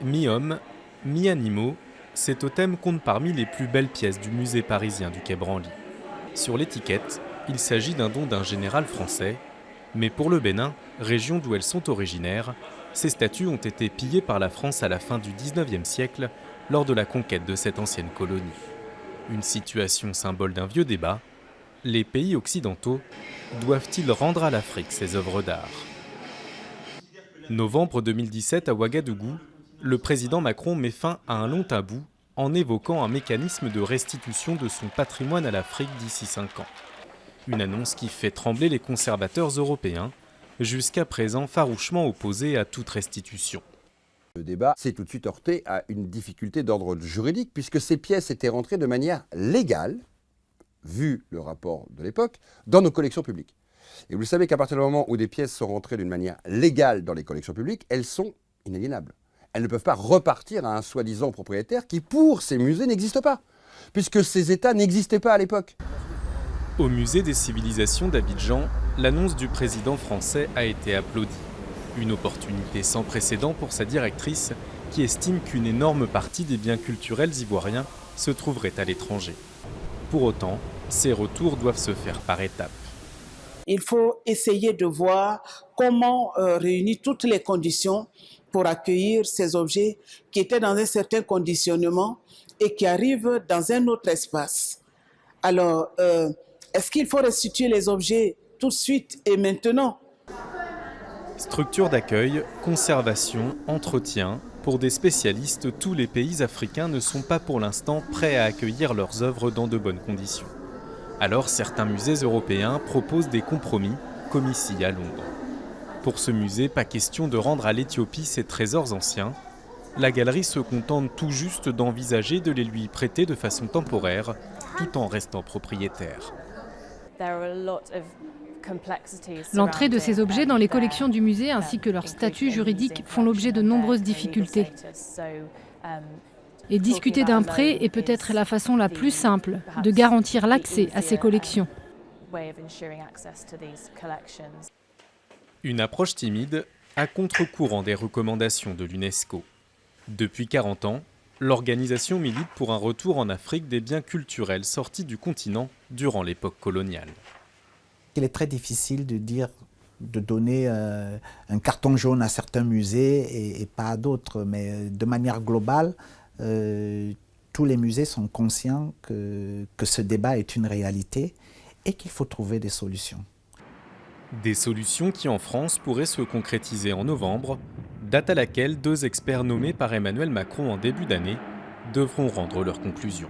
Mi-homme, mi-animaux, ces totems comptent parmi les plus belles pièces du musée parisien du Quai Branly. Sur l'étiquette, il s'agit d'un don d'un général français, mais pour le Bénin, région d'où elles sont originaires, ces statues ont été pillées par la France à la fin du XIXe siècle lors de la conquête de cette ancienne colonie. Une situation symbole d'un vieux débat. Les pays occidentaux doivent-ils rendre à l'Afrique ses œuvres d'art ? Novembre 2017 à Ouagadougou, le président Macron met fin à un long tabou en évoquant un mécanisme de restitution de son patrimoine à l'Afrique d'ici 5 ans. Une annonce qui fait trembler les conservateurs européens, jusqu'à présent farouchement opposés à toute restitution. Le débat s'est tout de suite heurté à une difficulté d'ordre juridique, puisque ces pièces étaient rentrées de manière légale, vu le rapport de l'époque, dans nos collections publiques. Et vous savez qu'à partir du moment où des pièces sont rentrées d'une manière légale dans les collections publiques, elles sont inaliénables. Elles ne peuvent pas repartir à un soi-disant propriétaire qui, pour ces musées, n'existe pas, puisque ces États n'existaient pas à l'époque. Au musée des civilisations d'Abidjan, l'annonce du président français a été applaudie. Une opportunité sans précédent pour sa directrice, qui estime qu'une énorme partie des biens culturels ivoiriens se trouverait à l'étranger. Pour autant, ces retours doivent se faire par étapes. Il faut essayer de voir comment réunir toutes les conditions pour accueillir ces objets qui étaient dans un certain conditionnement et qui arrivent dans un autre espace. Alors, est-ce qu'il faut restituer les objets tout de suite et maintenant ? Structure d'accueil, conservation, entretien, pour des spécialistes, tous les pays africains ne sont pas pour l'instant prêts à accueillir leurs œuvres dans de bonnes conditions. Alors certains musées européens proposent des compromis, comme ici à Londres. Pour ce musée, pas question de rendre à l'Éthiopie ses trésors anciens. La galerie se contente tout juste d'envisager de les lui prêter de façon temporaire, tout en restant propriétaire. L'entrée de ces objets dans les collections du musée ainsi que leur statut juridique font l'objet de nombreuses difficultés. Et discuter d'un prêt est peut-être la façon la plus simple de garantir l'accès à ces collections. Une approche timide, à contre-courant des recommandations de l'UNESCO. Depuis 40 ans, l'organisation milite pour un retour en Afrique des biens culturels sortis du continent durant l'époque coloniale. Il est très difficile de donner un carton jaune à certains musées et pas à d'autres, mais de manière globale, tous les musées sont conscients que ce débat est une réalité et qu'il faut trouver des solutions. Des solutions qui en France pourraient se concrétiser en novembre, date à laquelle 2 experts nommés par Emmanuel Macron en début d'année devront rendre leurs conclusions.